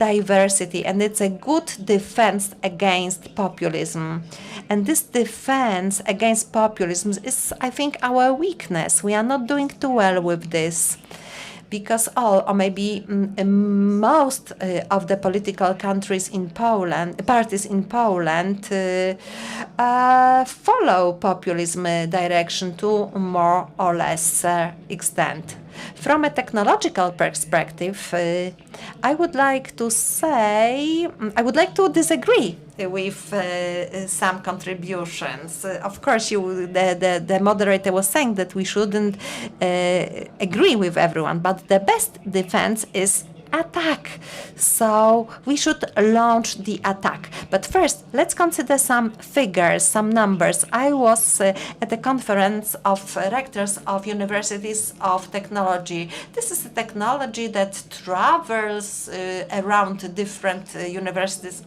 diversity, and it's a good defense against populism. And this defense against populism is, I think, our weakness. We are not doing too well with this, because all, or maybe most of the political countries in Poland, parties in Poland, follow populism direction to more or less extent. From a technological perspective, I would like to disagree with some contributions. Of course, the moderator was saying that we shouldn't agree with everyone, but the best defense is attack. So we should launch the attack. But first, let's consider some figures, some numbers. I was at the conference of rectors of universities of technology. This is a technology that travels around different universities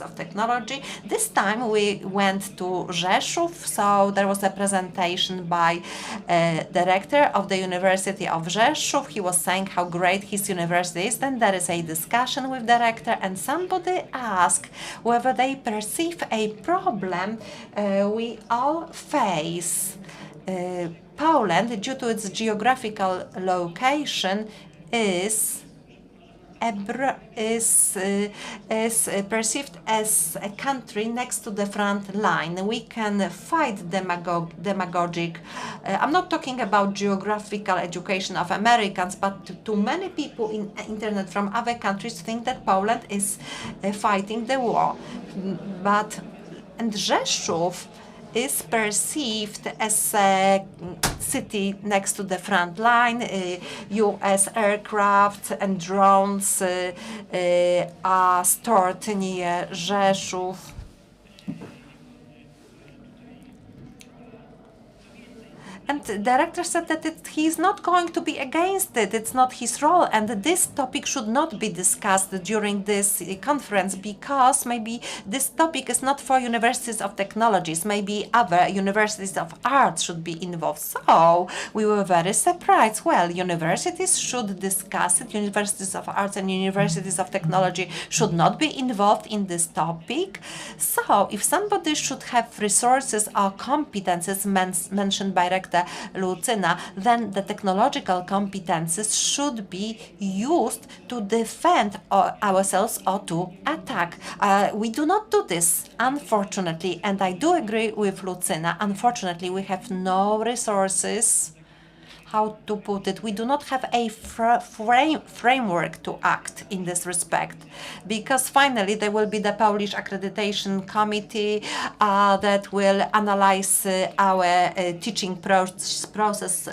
of technology. This time we went to Rzeszów, so there was a presentation by the rector of the University of Rzeszów. He was saying how great his universities. Then there is a discussion with the rector, and somebody asked whether they perceive a problem we all face. Poland, due to its geographical location, is perceived as a country next to the front line. We can fight demagogic. I'm not talking about geographical education of Americans, but to many people in internet from other countries think that Poland is fighting the war. And Rzeszów is perceived as a city next to the front line. US aircraft and drones are stored near Rzeszów. And the director said that he's not going to be against it. It's not his role. And this topic should not be discussed during this conference, because maybe this topic is not for universities of technologies. Maybe other universities of arts should be involved. So we were very surprised. Well, universities should discuss it. Universities of arts and universities of technology should not be involved in this topic. So if somebody should have resources or competences mentioned by Rector Lucyna, then the technological competences should be used to defend ourselves or to attack. We do not do this, unfortunately, and I do agree with Lucyna. Unfortunately, we have no resources. How to put it? We do not have a framework to act in this respect, because finally there will be the Polish accreditation committee that will analyze our teaching process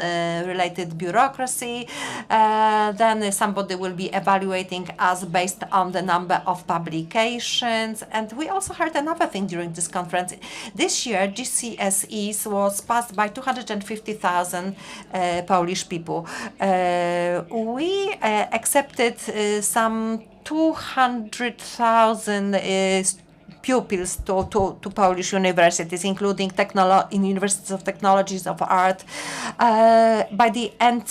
related bureaucracy. Then somebody will be evaluating us based on the number of publications. And we also heard another thing during this conference. This year, GCSEs was passed by 250,000 Polish people. We accepted some 200,000 pupils to Polish universities, including universities of technologies, of art. By the end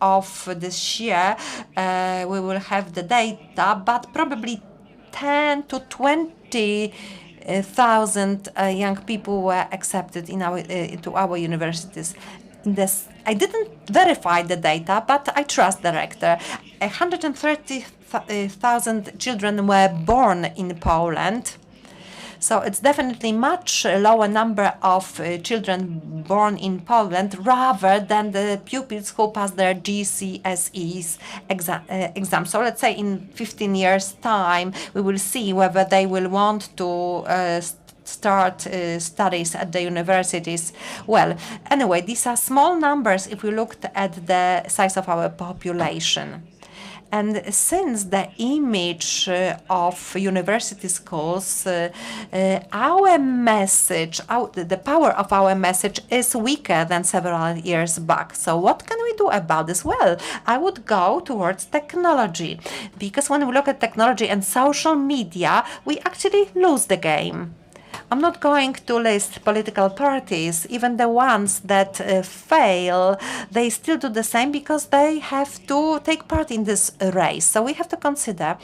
of this year, we will have the data, but probably 10 to 20,000 young people were accepted into our universities. I didn't verify the data, but I trust the rector. 130,000 children were born in Poland. So it's definitely much lower number of children born in Poland rather than the pupils who pass their GCSEs exam. So let's say in 15 years' time, we will see whether they will want to start studies at the universities. Well, anyway, these are small numbers if we looked at the size of our population. And since the image of university schools, our message, the power of our message is weaker than several years back. So what can we do about this? Well, I would go towards technology, because when we look at technology and social media, we actually lose the game. I'm not going to list political parties. Even the ones that fail, they still do the same because they have to take part in this race. So we have to consider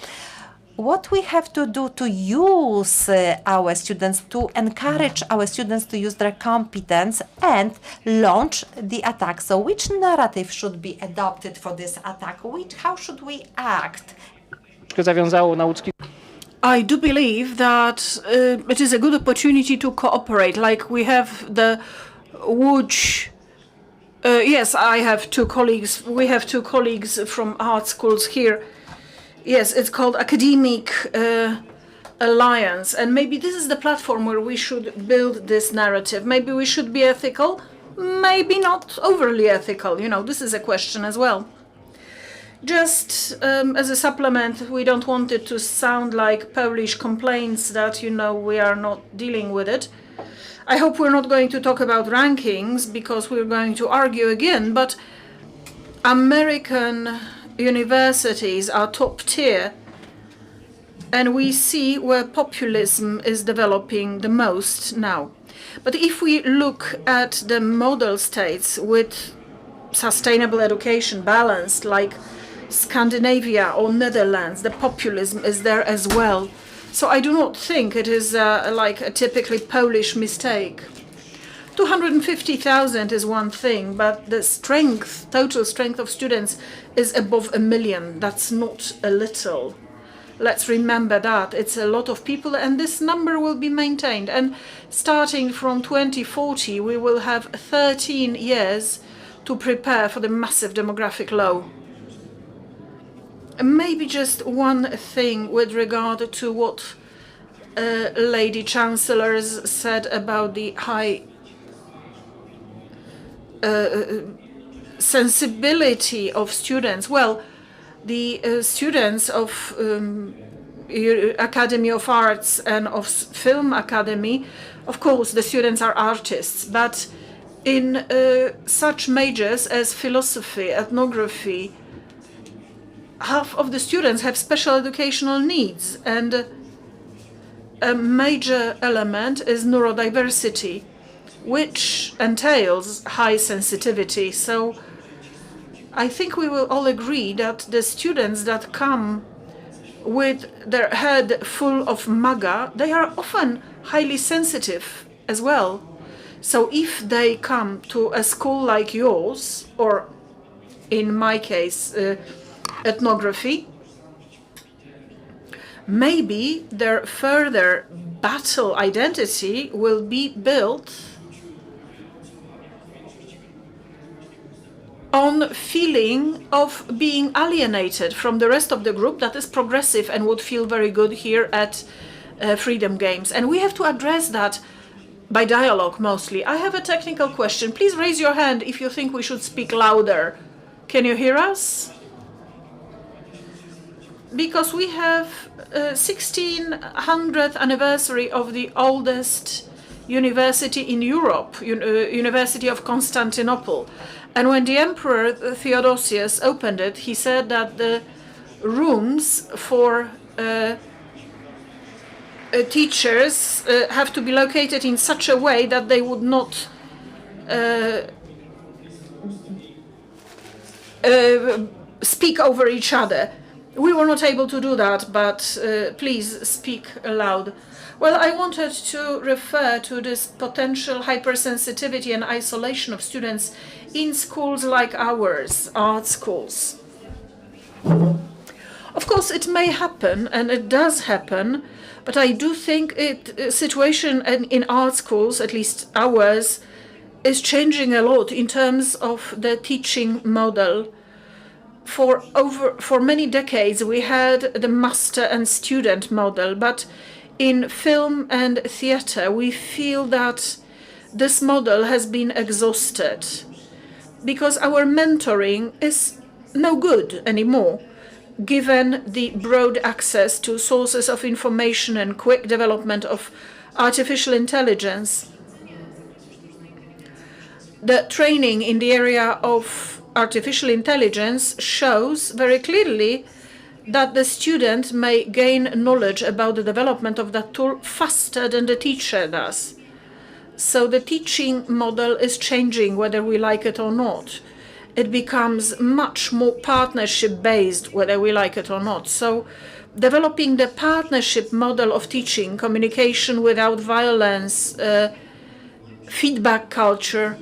what we have to do to use our students, to encourage our students to use their competence and launch the attack. So which narrative should be adopted for this attack? How should we act? I do believe that it is a good opportunity to cooperate. Like we have the Łódź. Yes, I have two colleagues. We have two colleagues from art schools here. Yes, it's called Academic Alliance. And maybe this is the platform where we should build this narrative. Maybe we should be ethical, maybe not overly ethical. You know, this is a question as well. Just as a supplement, we don't want it to sound like Polish complaints that, you know, we are not dealing with it. I hope we're not going to talk about rankings because we're going to argue again, but American universities are top tier, and we see where populism is developing the most now. But if we look at the model states with sustainable education balanced, like Scandinavia or Netherlands, the populism is there as well. So I do not think it is like a typically Polish mistake. 250,000 is one thing, but the strength, total strength of students is above 1 million. That's not a little. Let's remember that. It's a lot of people, and this number will be maintained. And starting from 2040, we will have 13 years to prepare for the massive demographic low. Maybe just one thing with regard to what Lady Chancellors said about the high sensibility of students. Well, the students of Academy of Arts and of Film Academy, of course, the students are artists, but in such majors as philosophy, ethnography, half of the students have special educational needs, and a major element is neurodiversity, which entails high sensitivity. So I think we will all agree that the students that come with their head full of MAGA, they are often highly sensitive as well. So if they come to a school like yours, or in my case, ethnography, maybe their further battle identity will be built on feeling of being alienated from the rest of the group that is progressive and would feel very good here at Freedom Games. And we have to address that by dialogue mostly. I have a technical question. Please raise your hand if you think we should speak louder. Can you hear us? Because we have 1600th anniversary of the oldest university in Europe, University of Constantinople. And when the Emperor Theodosius opened it, he said that the rooms for teachers have to be located in such a way that they would not speak over each other. We were not able to do that, but please speak aloud. Well, I wanted to refer to this potential hypersensitivity and isolation of students in schools like ours, art schools. Of course, it may happen, and it does happen, but I do think situation in art schools, at least ours, is changing a lot in terms of the teaching model. For many decades, we had the master and student model, but in film and theater, we feel that this model has been exhausted because our mentoring is no good anymore, given the broad access to sources of information and quick development of artificial intelligence. The training in the area of artificial intelligence shows very clearly that the student may gain knowledge about the development of that tool faster than the teacher does. So the teaching model is changing, whether we like it or not. It becomes much more partnership-based, whether we like it or not. So developing the partnership model of teaching, communication without violence, feedback culture,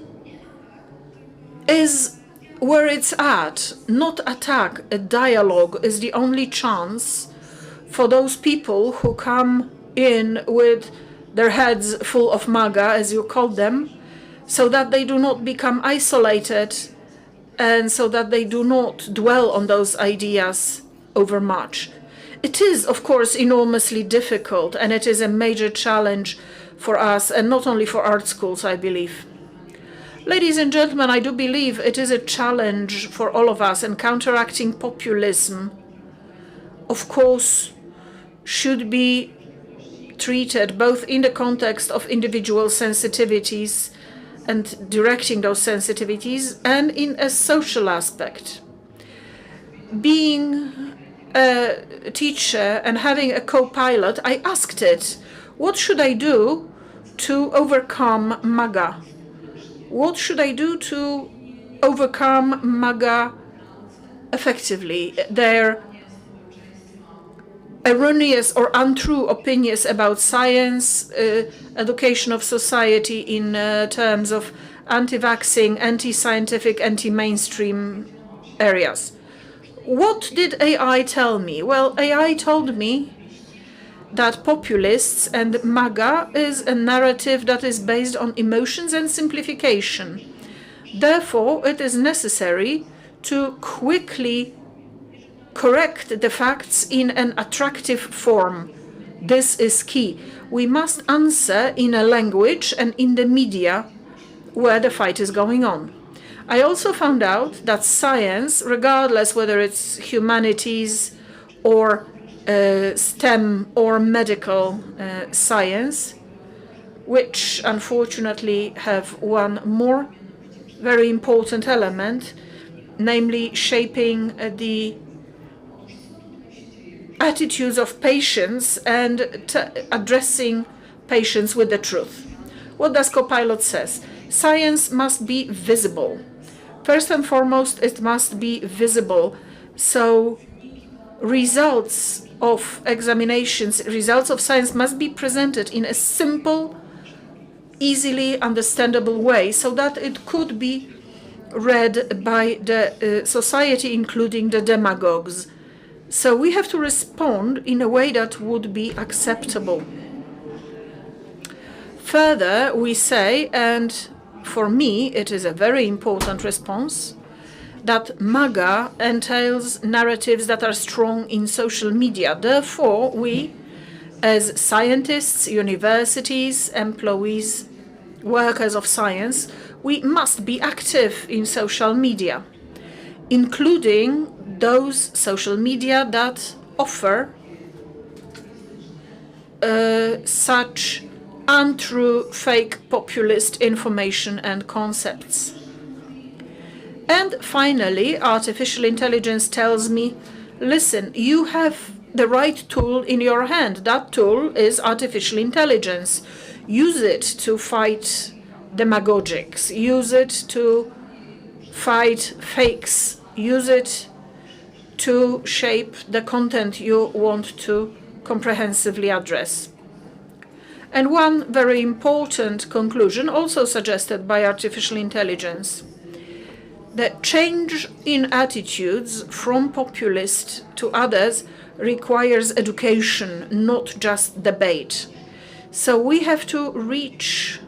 is where it's at, not attack. A dialogue is the only chance for those people who come in with their heads full of MAGA, as you call them, so that they do not become isolated and so that they do not dwell on those ideas overmuch. It is, of course, enormously difficult, and it is a major challenge for us, and not only for art schools, I believe. Ladies and gentlemen, I do believe it is a challenge for all of us, and counteracting populism, of course, should be treated both in the context of individual sensitivities and directing those sensitivities, and in a social aspect. Being a teacher and having a co-pilot, I asked it, what should I do to overcome MAGA? What should I do to overcome MAGA effectively? Their erroneous or untrue opinions about science, education of society in terms of anti-vaxxing, anti-scientific, anti-mainstream areas. What did AI tell me? Well, AI told me that populists and MAGA is a narrative that is based on emotions and simplification. Therefore, it is necessary to quickly correct the facts in an attractive form. This is key. We must answer in a language and in the media where the fight is going on. I also found out that science, regardless whether it's humanities or STEM or medical science, which unfortunately have one more very important element, namely shaping the attitudes of patients and addressing patients with the truth. What does Copilot says? Science must be visible. First and foremost, it must be visible. So results of examinations, results of science must be presented in a simple, easily understandable way so that it could be read by the society, including the demagogues. So we have to respond in a way that would be acceptable. Further, we say, and for me it is a very important response, that MAGA entails narratives that are strong in social media. Therefore, we, as scientists, universities, employees, workers of science, we must be active in social media, including those social media that offer such untrue, fake, populist information and concepts. And finally, artificial intelligence tells me, listen, you have the right tool in your hand. That tool is artificial intelligence. Use it to fight demagogics. Use it to fight fakes. Use it to shape the content you want to comprehensively address. And one very important conclusion, also suggested by artificial intelligence, the change in attitudes from populist to others requires education, not just debate. So we have to reach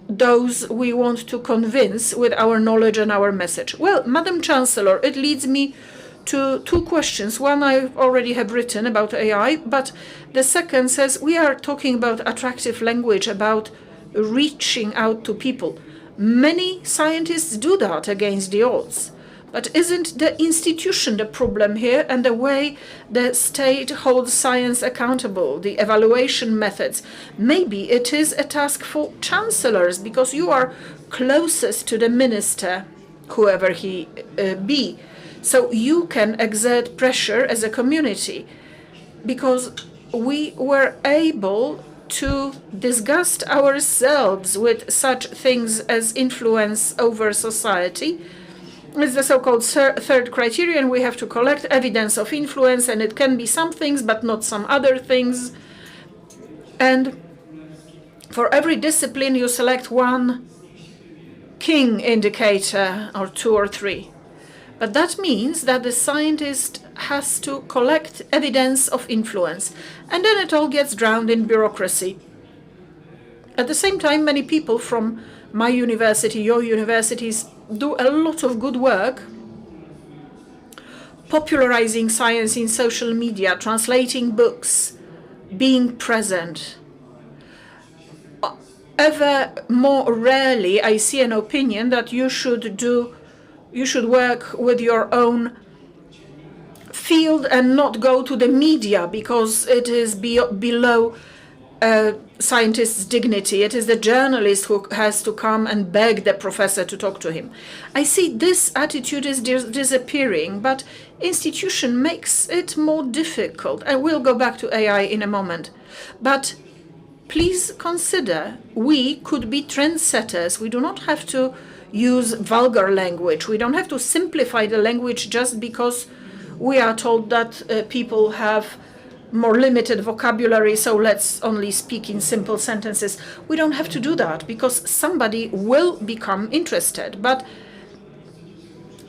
those we want to convince with our knowledge and our message. Well, Madam Chancellor, it leads me to two questions. One I already have written about AI, but the second says we are talking about attractive language, about reaching out to people. Many scientists do that against the odds. But isn't the institution the problem here, and the way the state holds science accountable, the evaluation methods? Maybe it is a task for chancellors, because you are closest to the minister. whoever he be. So you can exert pressure as a community, because we were able to disgust ourselves with such things as influence over society. It's the so-called third criterion. We have to collect evidence of influence, and it can be some things but not some other things. And for every discipline you select one king indicator, or two or three. But that means that the scientist has to collect evidence of influence, and then it all gets drowned in bureaucracy. At the same time, many people from my university, your universities, do a lot of good work popularizing science in social media, translating books, being present. Ever more rarely I see an opinion that you should work with your own field and not go to the media because it is below scientist's dignity. It is the journalist who has to come and beg the professor to talk to him. I see this attitude is disappearing, but institution makes it more difficult. I will go back to AI in a moment. But please consider, we could be trendsetters. We do not have to use vulgar language. We don't have to simplify the language just because we are told that people have more limited vocabulary, so let's only speak in simple sentences. We don't have to do that because somebody will become interested. But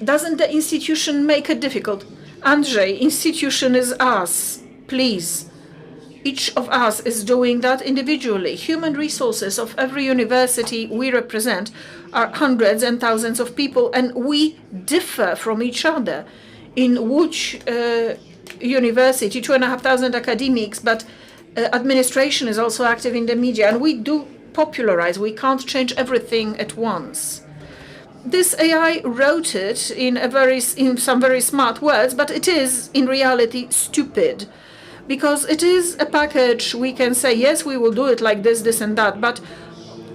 doesn't the institution make it difficult? Andrzej, institution is us, please. Each of us is doing that individually. Human resources of every university we represent are hundreds and thousands of people, and we differ from each other. In Łódź University, 2,500 academics, but administration is also active in the media, and we do popularize. We can't change everything at once. This AI wrote it in some very smart words, but it is in reality stupid. Because it is a package, we can say, yes, we will do it like this, this and that. But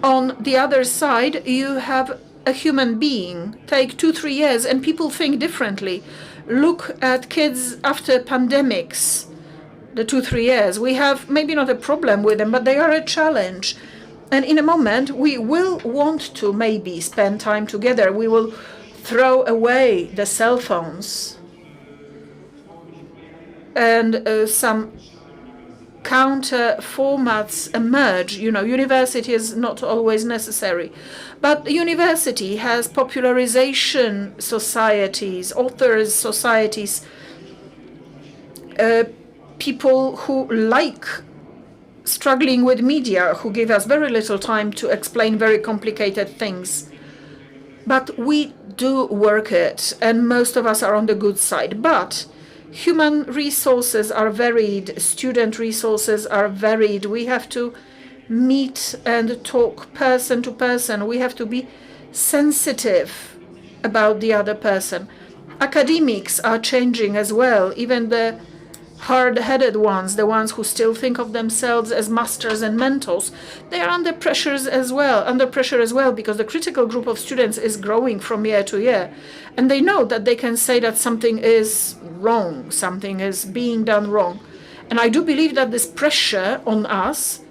on the other side, you have a human being. Take 2-3 years and people think differently. Look at kids after pandemics, the 2-3 years. We have maybe not a problem with them, but they are a challenge. And in a moment, we will want to maybe spend time together. We will throw away the cell phones. And some counter formats emerge. You know, university is not always necessary. But the university has popularization societies, authors societies, people who like struggling with media, who give us very little time to explain very complicated things. But we do work it, and most of us are on the good side. But human resources are varied, student resources are varied. We have to meet and talk person to person. We have to be sensitive about the other person. Academics are changing as well, even the hard-headed ones, the ones who still think of themselves as masters and mentors, they are under pressure as well, because the critical group of students is growing from year to year. And they know that they can say that something is wrong, something is being done wrong. And I do believe that this pressure on us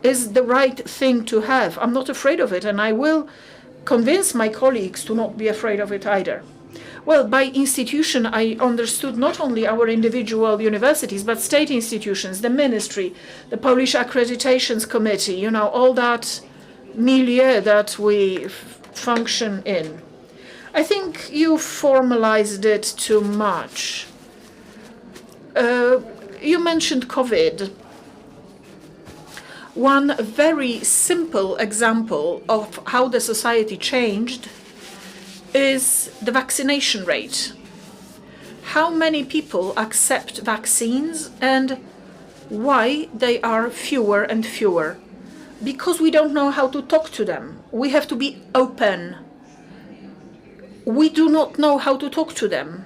is the right thing to have. I'm not afraid of it, and I will convince my colleagues to not be afraid of it either. Well, by institution, I understood not only our individual universities, but state institutions, the ministry, the Polish Accreditations Committee, you know, all that milieu that we function in. I think you formalized it too much. You mentioned COVID. One very simple example of how the society changed is the vaccination rate. How many people accept vaccines and why they are fewer and fewer? Because we don't know how to talk to them. We have to be open. We do not know how to talk to them.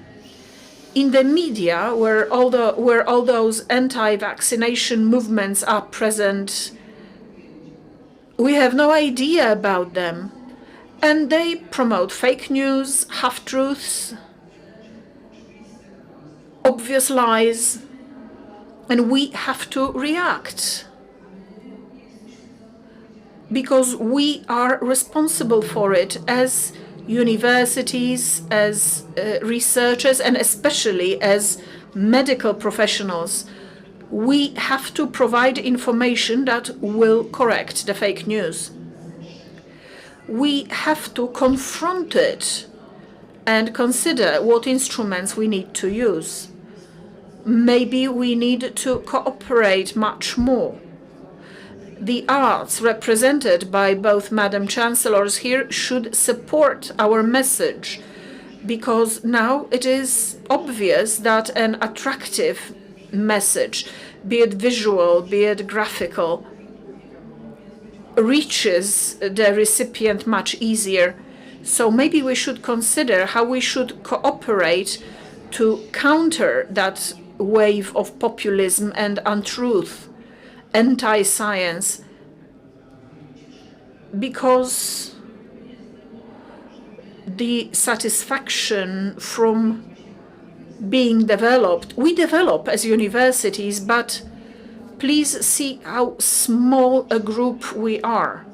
In the media, where all those anti-vaccination movements are present, we have no idea about them. And they promote fake news, half-truths, obvious lies, and we have to react because we are responsible for it as universities, as researchers, and especially as medical professionals. We have to provide information that will correct the fake news. We have to confront it and consider what instruments we need to use. Maybe we need to cooperate much more. The arts represented by both Madam Chancellors here should support our message, because now it is obvious that an attractive message, be it visual, be it graphical, reaches the recipient much easier. So maybe we should consider how we should cooperate to counter that wave of populism and untruth, anti-science, because the satisfaction from being developed, we develop as universities, but please see how small a group we are.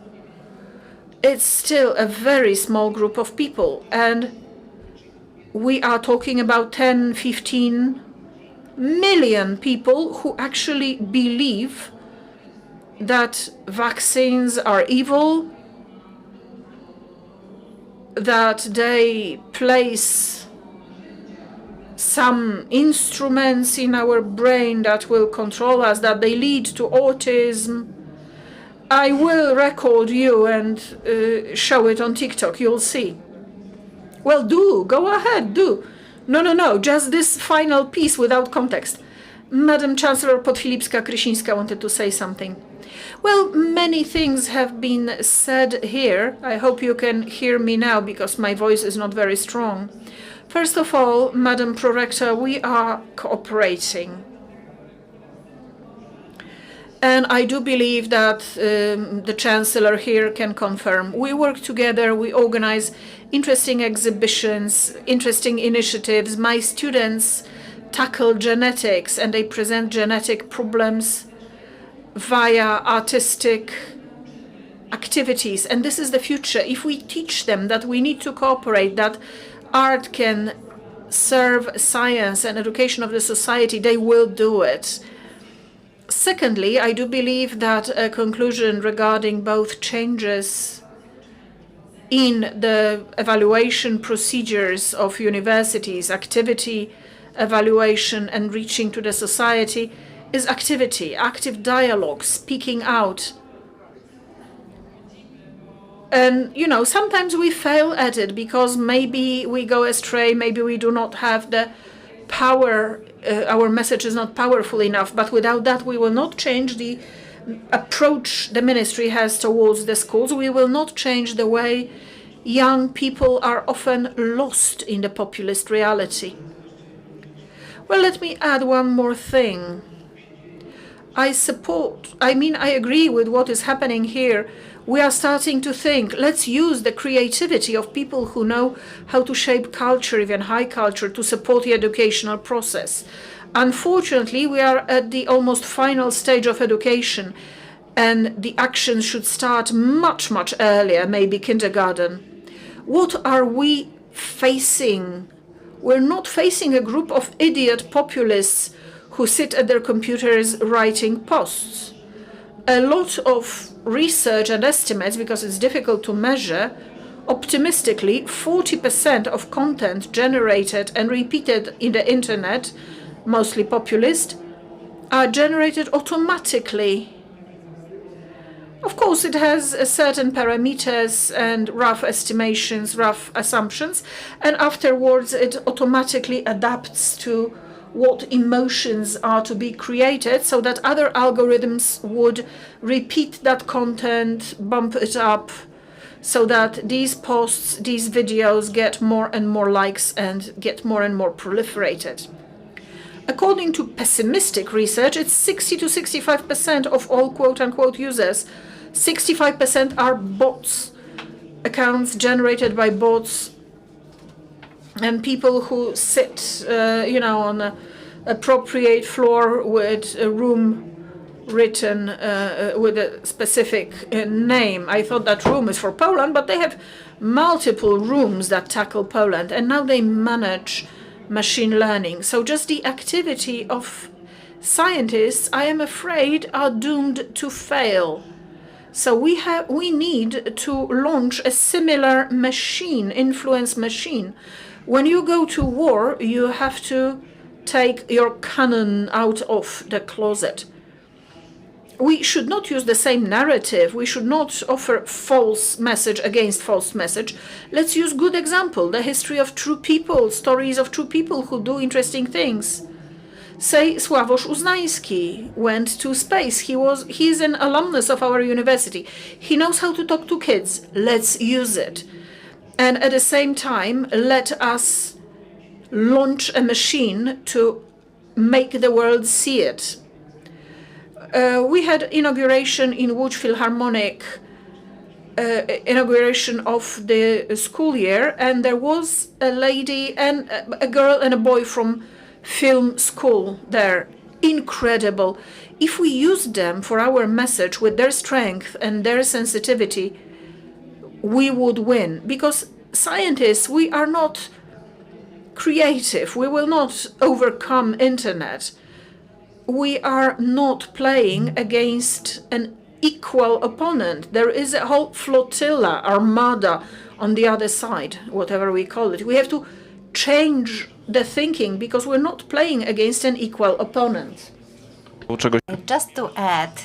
It's still a very small group of people, and we are talking about 10, 15 million people who actually believe that vaccines are evil, that they place some instruments in our brain that will control us, that they lead to autism. I will record you and show it on TikTok, you'll see. Well, go ahead, do. No, just this final piece without context. Madam Chancellor Podfilipska-Krysińska wanted to say something. Well, many things have been said here. I hope you can hear me now because my voice is not very strong. First of all, Madam Prorector, we are cooperating. And I do believe that the Chancellor here can confirm. We work together, we organize interesting exhibitions, interesting initiatives. My students tackle genetics and they present genetic problems via artistic activities. And this is the future. If we teach them that we need to cooperate, that art can serve science and education of the society, they will do it. Secondly, I do believe that a conclusion regarding both changes in the evaluation procedures of universities, activity evaluation and reaching to the society, is activity, active dialogue, speaking out. And, sometimes we fail at it because maybe we go astray, maybe we do not have the power, our message is not powerful enough, but without that we will not change the approach the ministry has towards the schools. We will not change the way young people are often lost in the populist reality. Well, let me add one more thing. I agree with what is happening here. We are starting to think, let's use the creativity of people who know how to shape culture, even high culture, to support the educational process. Unfortunately, we are at the almost final stage of education, and the actions should start much, much earlier, maybe kindergarten. What are we facing? We're not facing a group of idiot populists who sit at their computers writing posts. A lot of research and estimates, because it's difficult to measure, optimistically 40% of content generated and repeated in the internet, mostly populist, are generated automatically. Of course, it has certain parameters and rough estimations, rough assumptions, and afterwards it automatically adapts to what emotions are to be created so that other algorithms would repeat that content, bump it up, so that these posts, these videos get more and more likes and get more and more proliferated. According to pessimistic research, it's 60 to 65% of all quote-unquote users. 65% are bots. accounts generated by bots and people who sit, on an appropriate floor with a room written with a specific name. I thought that room is for Poland, but they have multiple rooms that tackle Poland, and now they manage machine learning. So just the activity of scientists, I am afraid, are doomed to fail. So we need to launch a similar machine, influence machine. When you go to war, you have to take your cannon out of the closet. We should not use the same narrative. We should not offer false message against false message. Let's use good example, the history of true people, stories of true people who do interesting things. Say Sławosz Uznański went to space. He is an alumnus of our university. He knows how to talk to kids. Let's use it. And at the same time, let us launch a machine to make the world see it. We had inauguration in Łódź Philharmonic, inauguration of the school year, and there was a lady and a girl and a boy from film school there. Incredible. If we use them for our message with their strength and their sensitivity, we would win. Because scientists, we are not creative. We will not overcome internet. We are not playing against an equal opponent. There is a whole flotilla, armada on the other side, whatever we call it. We have to change the thinking because we're not playing against an equal opponent. Just to add,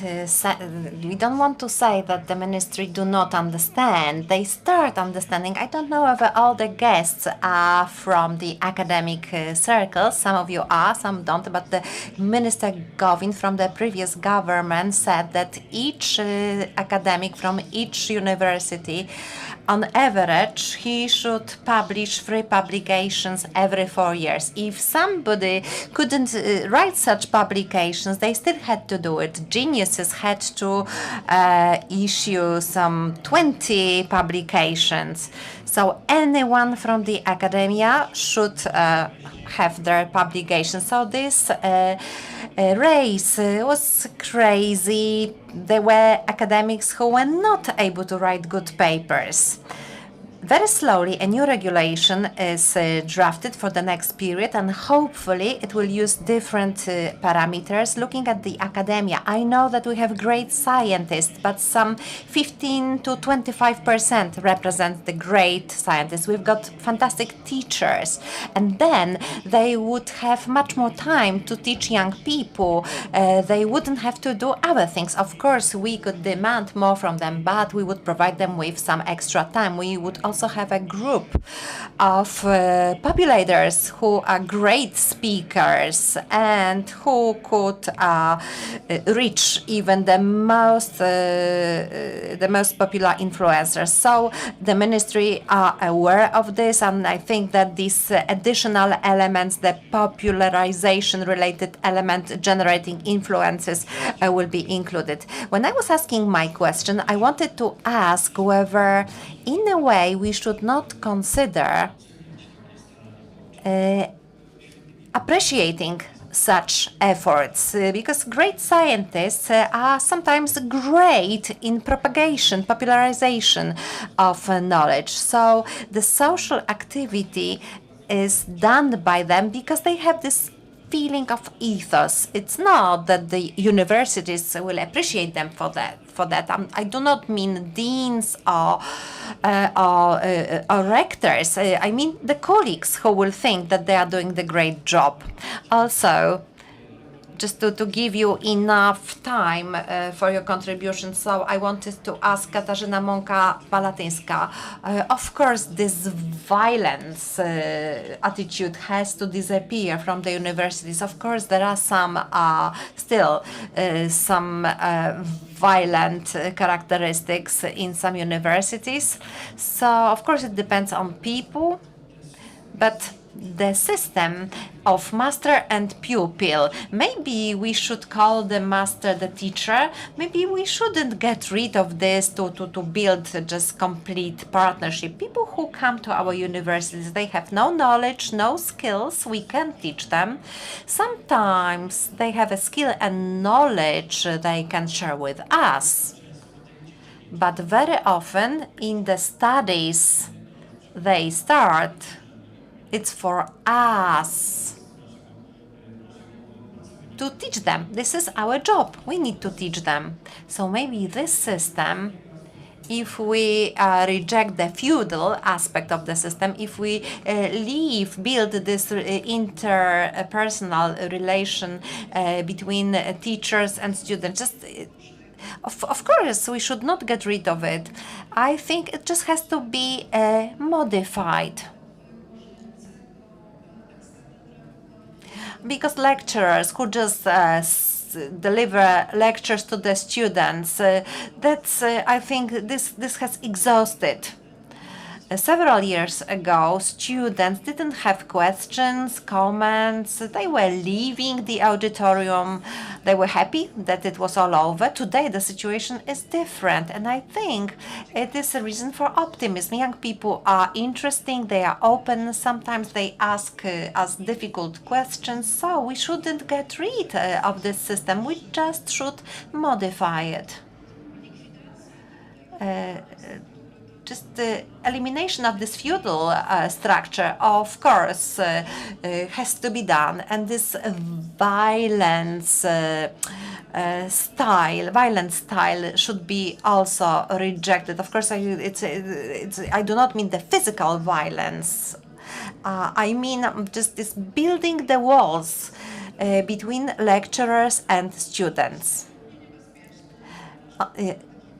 we don't want to say that the ministry do not understand. They start understanding. I don't know whether all the guests are from the academic circles. Some of you are, some don't. But the Minister Gowin from the previous government said that each academic from each university, on average, he should publish 3 publications every 4 years. If somebody couldn't write such publications, they still had to do it. Geniuses had to issue some 20 publications. So anyone from the academia should have their publication. So this race was crazy. There were academics who were not able to write good papers. Very slowly, a new regulation is drafted for the next period, and hopefully it will use different parameters. Looking at the academia, I know that we have great scientists, but some 15 to 25% represent the great scientists. We've got fantastic teachers, and then they would have much more time to teach young people. They wouldn't have to do other things. Of course, we could demand more from them, but we would provide them with some extra time. We would also have a group of populators who are great speakers and who could reach even the most popular influencers. So the ministry are aware of this, and I think that these additional elements, the popularization related element generating influences, will be included. When I was asking my question, I wanted to ask whether in a way we should not consider appreciating such efforts, because great scientists are sometimes great in propagation, popularization of knowledge. So the social activity is done by them because they have this feeling of ethos. It's not that the universities will appreciate them for that. I do not mean deans or rectors. I mean the colleagues who will think that they are doing the great job. Also, just to give you enough time for your contribution, so I wanted to ask Katarzyna Mąka-Malatyńska. Of course, this violence attitude has to disappear from the universities. Of course, there are still some violent characteristics in some universities. So, of course, it depends on people, but the system of master and pupil. Maybe we should call the master the teacher. Maybe we shouldn't get rid of this to build just complete partnership. People who come to our universities, they have no knowledge, no skills. We can teach them. Sometimes they have a skill and knowledge they can share with us. But very often in the studies they start, it's for us to teach them. This is our job. We need to teach them. So maybe this system, if we reject the feudal aspect of the system, if we build this interpersonal relation between teachers and students, just of course, we should not get rid of it. I think it just has to be modified. Because lecturers who just deliver lectures to the students, I think this has exhausted. Several years ago, students didn't have questions, comments. They were leaving the auditorium. They were happy that it was all over. Today, the situation is different, and I think it is a reason for optimism. Young people are interesting, they are open. Sometimes they ask us difficult questions, so we shouldn't get rid of this system. We just should modify it. Just the elimination of this feudal structure, of course, has to be done, and this violent style should be also rejected. Of course, I do not mean the physical violence. I mean just this building the walls between lecturers and students.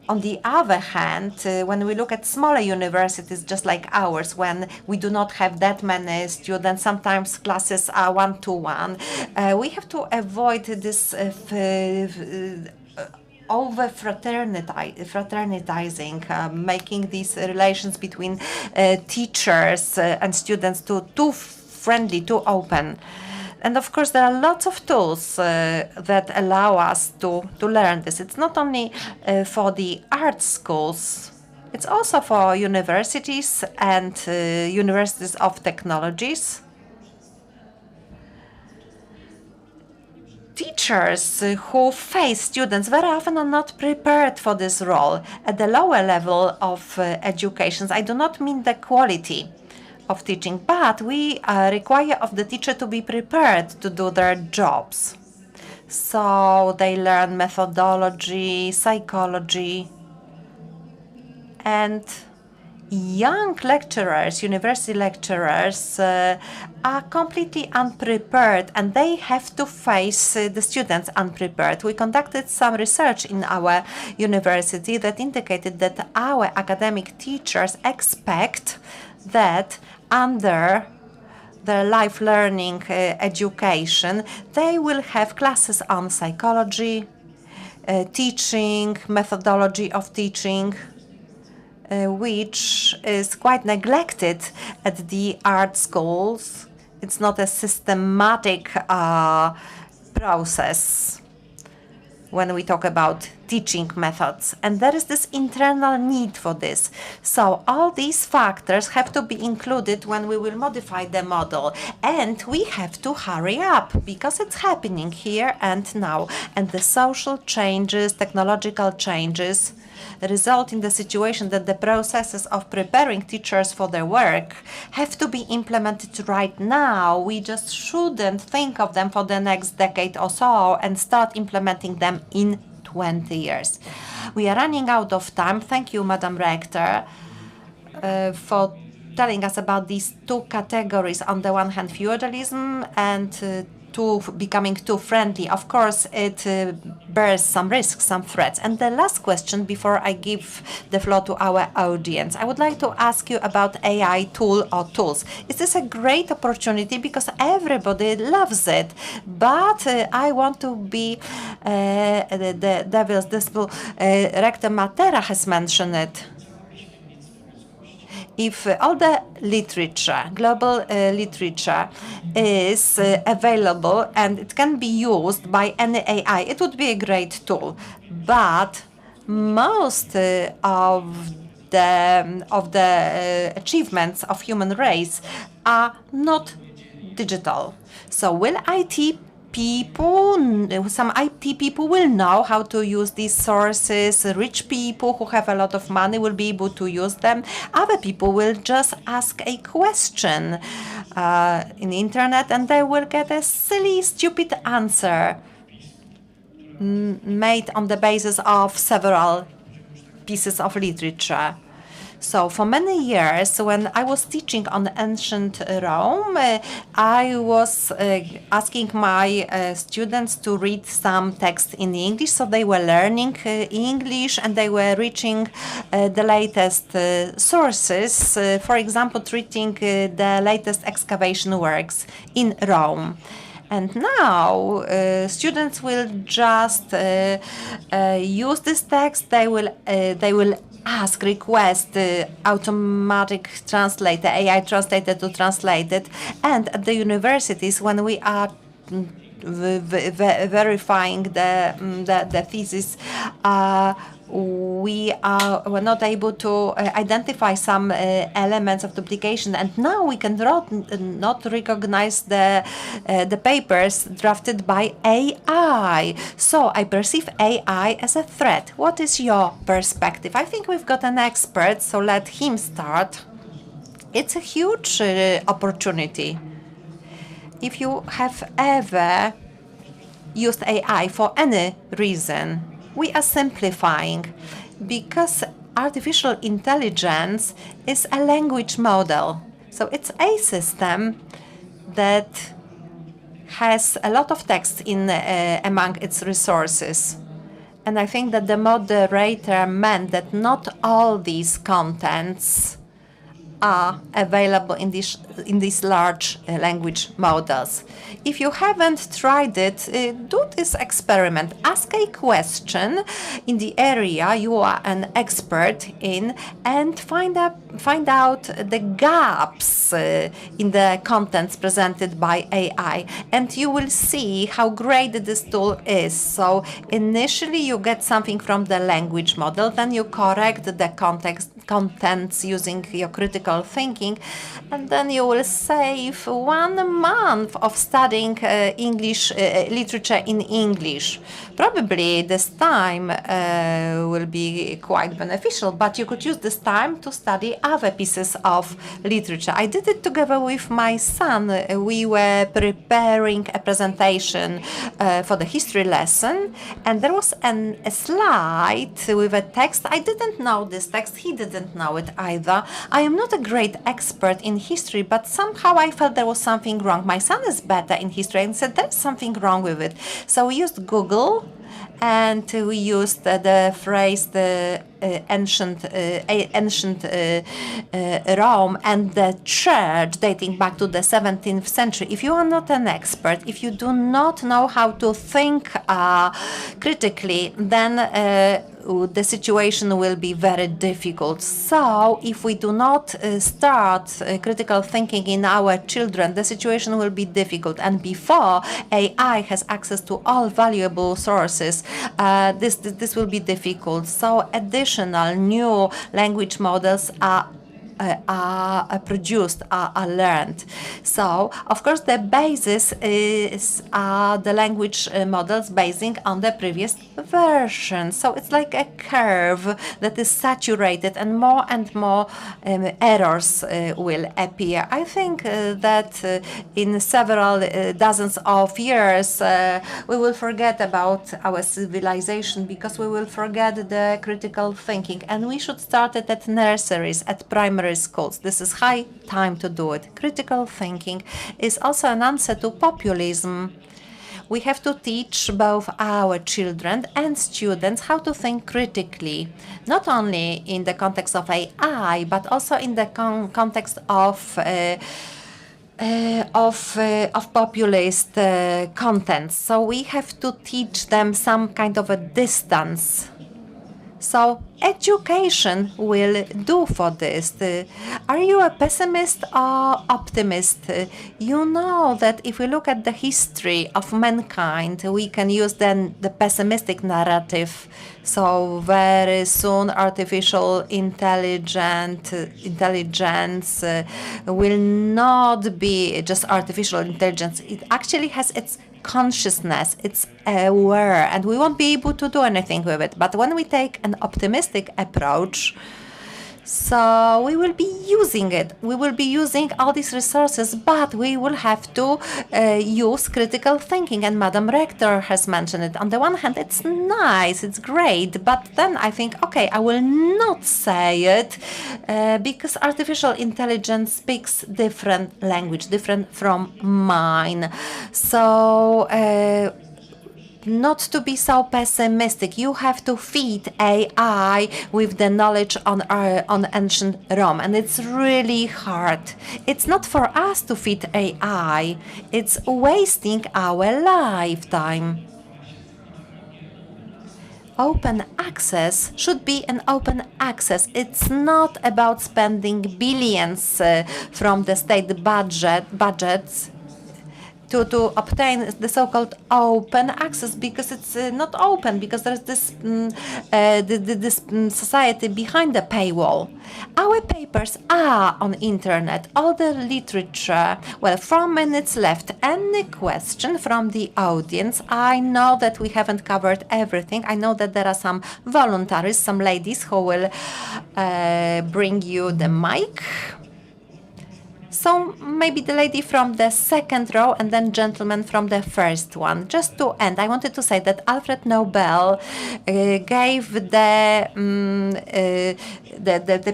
On the other hand, when we look at smaller universities just like ours, when we do not have that many students, sometimes classes are one-to-one, we have to avoid this over fraternizing, making these relations between teachers and students too friendly, too open. And of course, there are lots of tools that allow us to learn this. It's not only for the art schools, it's also for universities and universities of technologies. Teachers who face students very often are not prepared for this role. At the lower level of education, I do not mean the quality of teaching, but we require of the teacher to be prepared to do their jobs. So they learn methodology, psychology, and young lecturers, university lecturers, are completely unprepared, and they have to face the students unprepared. We conducted some research in our university that indicated that our academic teachers expect that under their life learning education, they will have classes on psychology, teaching, methodology of teaching, which is quite neglected at the art schools. It's not a systematic process when we talk about teaching methods, and there is this internal need for this. So all these factors have to be included when we will modify the model, and we have to hurry up because it's happening here and now, and the social changes, technological changes result in the situation that the processes of preparing teachers for their work have to be implemented right now. We just shouldn't think of them for the next decade or so and start implementing them in 20 years. We are running out of time. Thank you, Madam Rector, for telling us about these two categories. On the one hand, feudalism and becoming too friendly. Of course, it bears some risks, some threats. And the last question before I give the floor to our audience, I would like to ask you about AI tool or tools. Is this a great opportunity because everybody loves it? But I want to be the devil's disciple. Rector Matera has mentioned it. if all the literature, global literature, is available and it can be used by any AI, it would be a great tool. But most of the achievements of human race are not digital. So will some IT people will know how to use these sources. Rich people who have a lot of money will be able to use them. Other people will just ask a question in the internet and they will get a silly, stupid answer made on the basis of several pieces of literature. So for many years, when I was teaching on ancient Rome, I was asking my students to read some text in English. So they were learning English and they were reaching the latest sources, for example, treating the latest excavation works in Rome. And now students will just use this text. They will request automatic translator, AI translator to translate it. And at the universities, when we are verifying the thesis, we're not able to identify some elements of duplication, and now we can not recognize the papers drafted by AI. So I perceive AI as a threat. What is your perspective? I think we've got an expert, so let him start. It's a huge opportunity. If you have ever used AI for any reason, we are simplifying, because artificial intelligence is a language model. So it's a system that has a lot of text among its resources. And I think that the moderator meant that not all these contents are available in these large language models. If you haven't tried it, do this experiment. Ask a question in the area you are an expert in and find out the gaps in the contents presented by AI, and you will see how great this tool is. So initially you get something from the language model, then you correct the contents using your critical thinking, and then you will save 1 month of studying English literature in English. Probably this time will be quite beneficial, but you could use this time to study other pieces of literature. I did it together with my son. We were preparing a presentation for the history lesson, and there was a slide with a text. I didn't know this text. He didn't know it either. I am not a great expert in history, but somehow I felt there was something wrong. My son is better in history and said there's something wrong with it. So we used Google, and we used the phrase the ancient Rome and the church dating back to the 17th century. If you are not an expert, if you do not know how to think critically, then the situation will be very difficult. So if we do not start critical thinking in our children, the situation will be difficult. And before AI has access to all valuable sources, this will be difficult. So additional new language models are produced, are learned. So, of course, the basis is the language models basing on the previous version. So it's like a curve that is saturated, and more errors will appear. I think that in several dozens of years we will forget about our civilization, because we will forget the critical thinking, and we should start it at nurseries, at primary schools. This is high time to do it. Critical thinking is also an answer to populism. We have to teach both our children and students how to think critically, not only in the context of AI, but also in the context of populist contents. So we have to teach them some kind of a distance. So education will do for this. Are you a pessimist or optimist? You know that if we look at the history of mankind, we can use then the pessimistic narrative. So very soon artificial intelligence will not be just artificial intelligence. It actually has its consciousness, it's aware, and we won't be able to do anything with it. But when we take an optimistic approach, so we will be using it. We will be using all these resources, but we will have to use critical thinking. And Madam Rector has mentioned it. On the one hand, it's nice, it's great, but then I think, okay, I will not say it because artificial intelligence speaks different language, different from mine. So not to be so pessimistic. You have to feed AI with the knowledge on ancient Rome, and it's really hard. It's not for us to feed AI. It's wasting our lifetime. Open access should be an open access. It's not about spending billions from the state budgets to obtain the so-called open access, because it's not open, because there's this society behind the paywall. Our papers are on internet, all the literature. Well, 4 minutes left. Any question from the audience? I know that we haven't covered everything. I know that there are some voluntaries, some ladies who will bring you the mic. So maybe the lady from the second row and then gentleman from the first one. Just to end, I wanted to say that Alfred Nobel gave the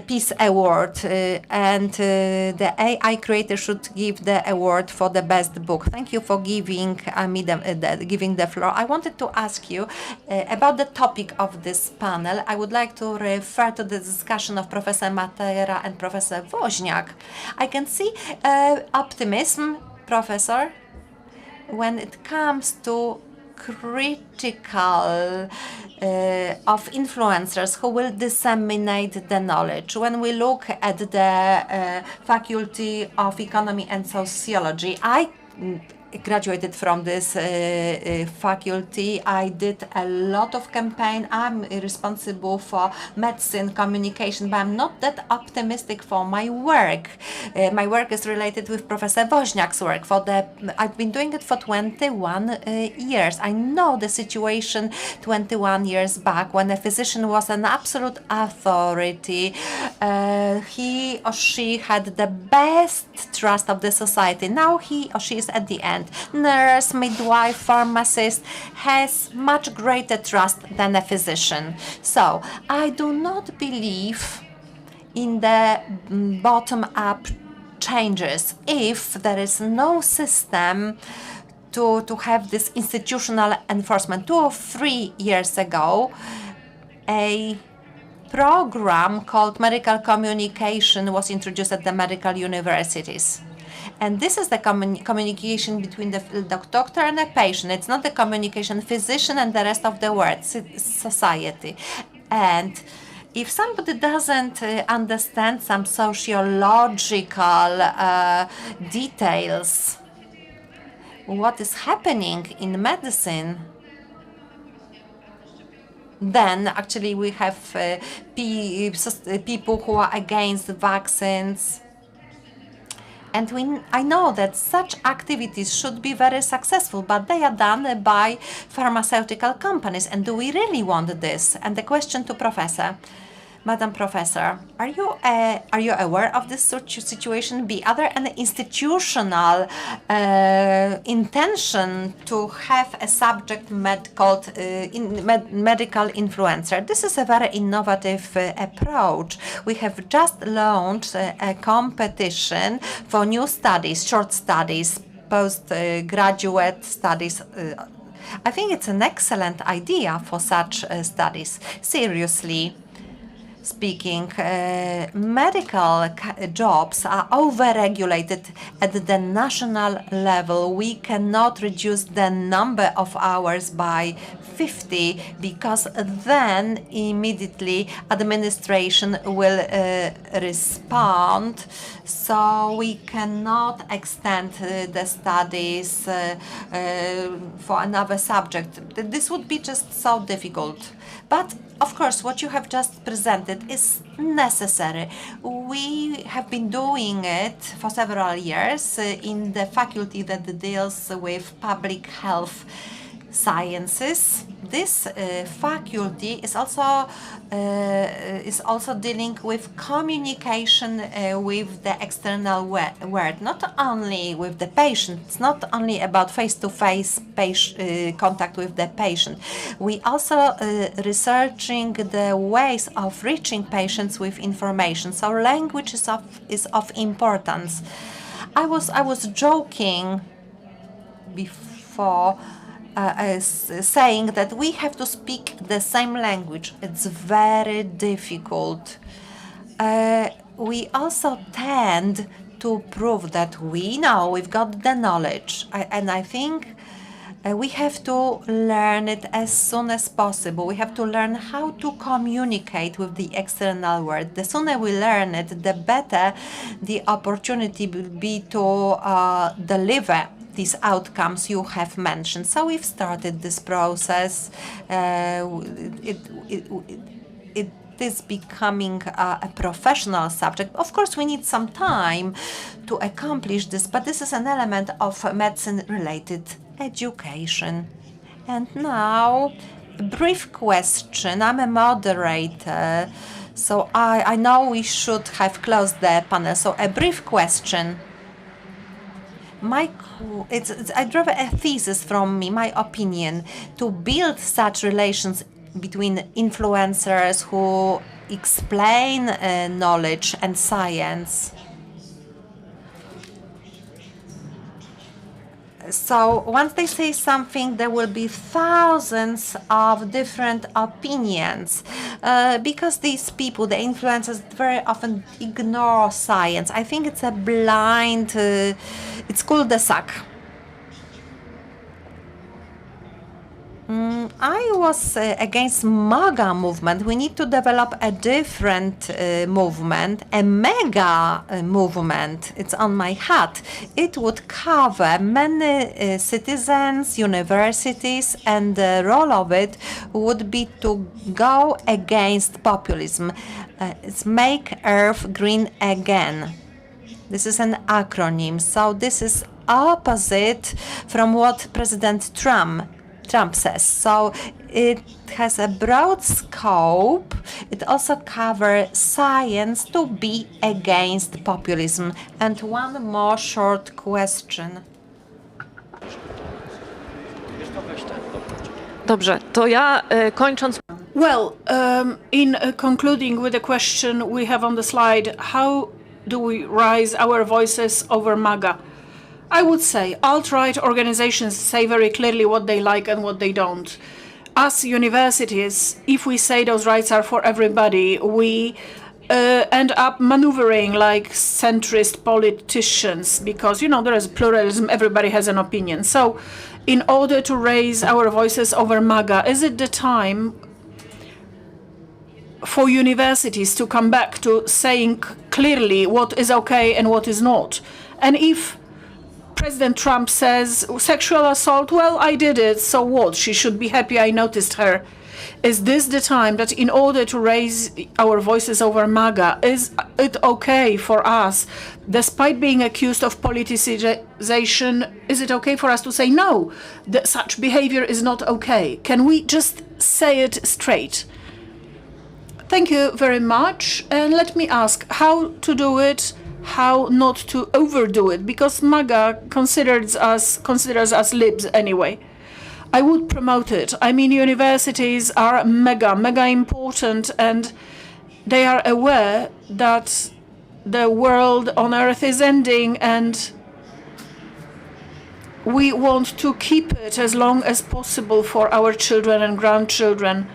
Peace Award and the AI creator should give the award for the best book. Thank you for giving me giving the floor. I wanted to ask you about the topic of this panel. I would like to refer to the discussion of Professor Matera and Professor Woźniak. I can see optimism, Professor, when it comes to critical of influencers who will disseminate the knowledge. When we look at the Faculty of Economy and Sociology, I graduated from this faculty. I did a lot of campaign. I'm responsible for medicine, communication, but I'm not that optimistic for my work. My work is related with Professor Woźniak's work. I've been doing it for 21 years. I know the situation 21 years back when a physician was an absolute authority. He or she had the best trust of the society. Now he or she is at the end. Nurse, midwife, pharmacist has much greater trust than a physician. So I do not believe in the bottom-up changes if there is no system to have this institutional enforcement. 2 or 3 years ago, a program called medical communication was introduced at the medical universities. And this is the communication between the doctor and the patient. It's not the communication physician and the rest of the world, society. And if somebody doesn't understand some sociological details, what is happening in medicine, then actually we have people who are against vaccines. And I know that such activities should be very successful, but they are done by pharmaceutical companies. And do we really want this? And the question to Professor, Madam Professor, are you aware of this situation? Are there any institutional intention to have a subject called medical influencer? This is a very innovative approach. We have just launched a competition for new studies, short studies, postgraduate studies. I think it's an excellent idea for such studies. Seriously. speaking. Medical jobs are overregulated at the national level. We cannot reduce the number of hours by 50 because then immediately administration will respond. So we cannot extend the studies for another subject. This would be just so difficult. But of course, what you have just presented is necessary. We have been doing it for several years in the faculty that deals with public health sciences. This faculty is also dealing with communication with the external world, not only with the patient. It's not only about face-to-face contact with the patient. We also researching the ways of reaching patients with information. So language is of importance. I was joking before. Saying that we have to speak the same language. It's very difficult. We also tend to prove that we know, we've got the knowledge. And I think we have to learn it as soon as possible. We have to learn how to communicate with the external world. The sooner we learn it, the better the opportunity will be to deliver these outcomes you have mentioned. So we've started this process. It is becoming a professional subject. Of course, we need some time to accomplish this, but this is an element of medicine-related education. And now, a brief question. I'm a moderator, so I know we should have closed the panel. So a brief question. I'd rather a thesis from me, my opinion, to build such relations between influencers who explain knowledge and science. So once they say something, there will be thousands of different opinions because these people, the influencers, very often ignore science. I think it's a blind, it's cul-de-sac. I was against MAGA movement. We need to develop a different movement, a MAGA movement. It's on my hat. It would cover many citizens, universities, and the role of it would be to go against populism. It's Make Earth Green Again. This is an acronym. So this is opposite from what President Trump says. So it has a broad scope. It also covers science to be against populism. And one more short question. Dobrze, to ja kończąc. Well, in concluding with the question we have on the slide, how do we raise our voices over MAGA? I would say alt-right organizations say very clearly what they like and what they don't. As universities, if we say those rights are for everybody, we end up maneuvering like centrist politicians because, you know, there is pluralism, everybody has an opinion. So in order to raise our voices over MAGA, is it the time for universities to come back to saying clearly what is okay and what is not? And if President Trump says sexual assault, well, I did it, so what? She should be happy I noticed her. Is this the time that in order to raise our voices over MAGA, is it okay for us, despite being accused of politicization, is it okay for us to say no, that such behavior is not okay? Can we just say it straight? Thank you very much. And let me ask how to do it, how not to overdo it, because MAGA considers us libs anyway. I would promote it. I mean, universities are mega important, and they are aware that the world on Earth is ending, and we want to keep it as long as possible for our children and grandchildren.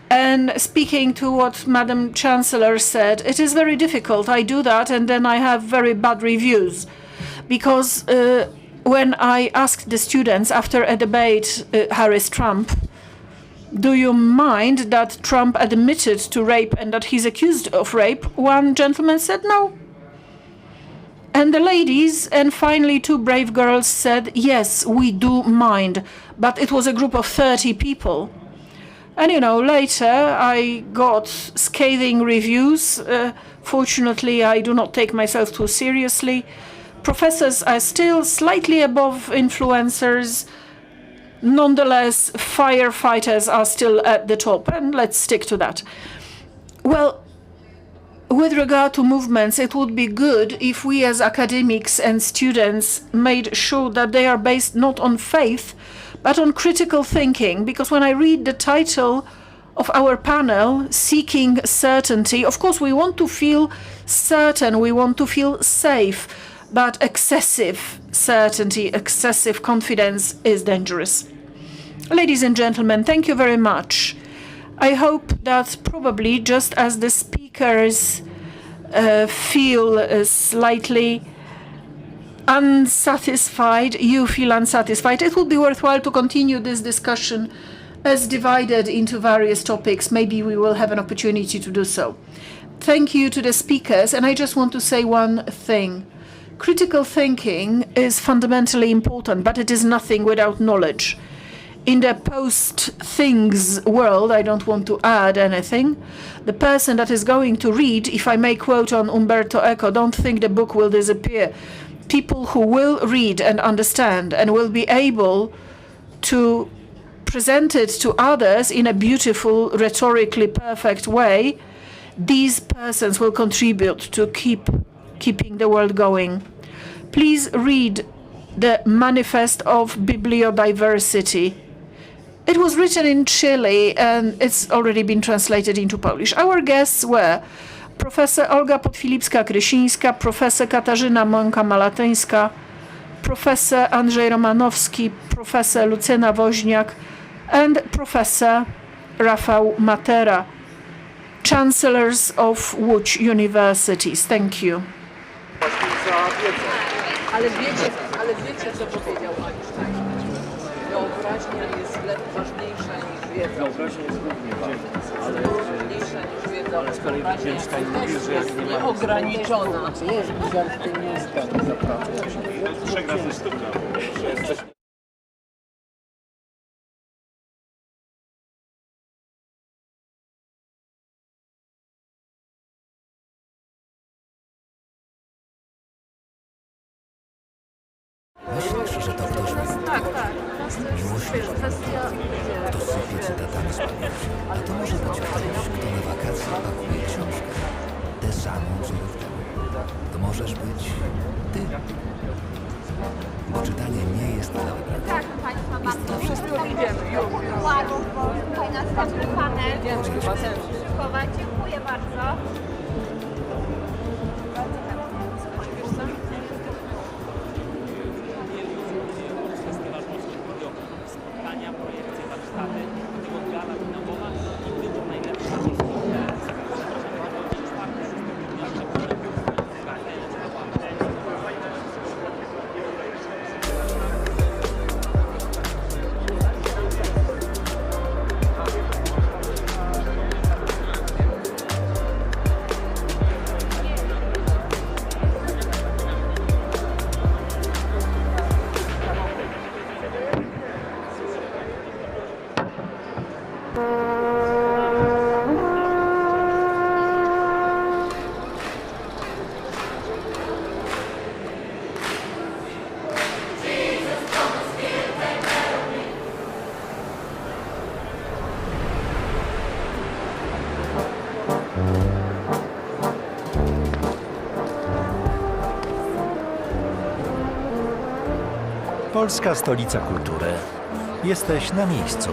And speaking to what Madam Chancellor said, it is very difficult. I do that and then I have very bad reviews. Because when I asked the students after a debate, Harris-Trump, do you mind that Trump admitted to rape and that he's accused of rape? One gentleman said no. And the ladies, and finally 2 brave girls said, yes, we do mind. But it was a group of 30 people. And you know, later I got scathing reviews. Fortunately, I do not take myself too seriously. Professors are still slightly above influencers. Nonetheless, firefighters are still at the top, and let's stick to that. Well, with regard to movements, it would be good if we as academics and students made sure that they are based not on faith, but on critical thinking. Because when I read the title of our panel, Seeking Certainty, of course we want to feel certain, we want to feel safe, but excessive certainty, excessive confidence is dangerous. Ladies and gentlemen, thank you very much. I hope that probably just as the speakers feel slightly unsatisfied, you feel unsatisfied. It would be worthwhile to continue this discussion as divided into various topics. Maybe we will have an opportunity to do so. Thank you to the speakers, and I just want to say one thing. Critical thinking is fundamentally important, but it is nothing without knowledge. In the post-things world, I don't want to add anything, the person that is going to read, if I may quote on Umberto Eco, don't think the book will disappear. People who will read and understand and will be able to present it to others in a beautiful, rhetorically perfect way, these persons will contribute to keeping the world going. Please read the Manifest of Bibliodiversity. It was written in Chile and it's already been translated into Polish. Our guests were Professor Olga Podfilipska-Krysińska, Professor Katarzyna Mąka-Malatyńska, Professor Andrzej Romanowski, Professor Lucyna Woźniak, and Professor Rafał Matera, Chancellors of Łódź Universities. Thank you. Ale wiecie, co powiedział Einstein? Wyobraźnia jest ważniejsza niż wiedza. Wyobraźnia jest głównie Ale ważniejsza niż wiedza. Ale z kolei Wittgenstein mówił, że jak nie ma nieograniczona. żart nie jest tak naprawdę. 3 razy sztuka. Myślisz, że to ktoś był? Tak. Miłośnik, kto sypie cytatami z powietrza. A to może być ktoś, kto na wakacje pakuje książkę. Tę samą, co rok temu. To możesz być ty. Bo czytanie nie jest dla wybranych. Tak, Państwa bardzo. Dla wszystkich. Idziemy, już. Układów, bo tutaj następny panel. Idziemy do basenu. Szykować. Dziękuję bardzo. Spotkania, projekcje, warsztaty, tego gala finałowa i wybór najlepszych Polska Stolica Kultury. Jesteś na miejscu.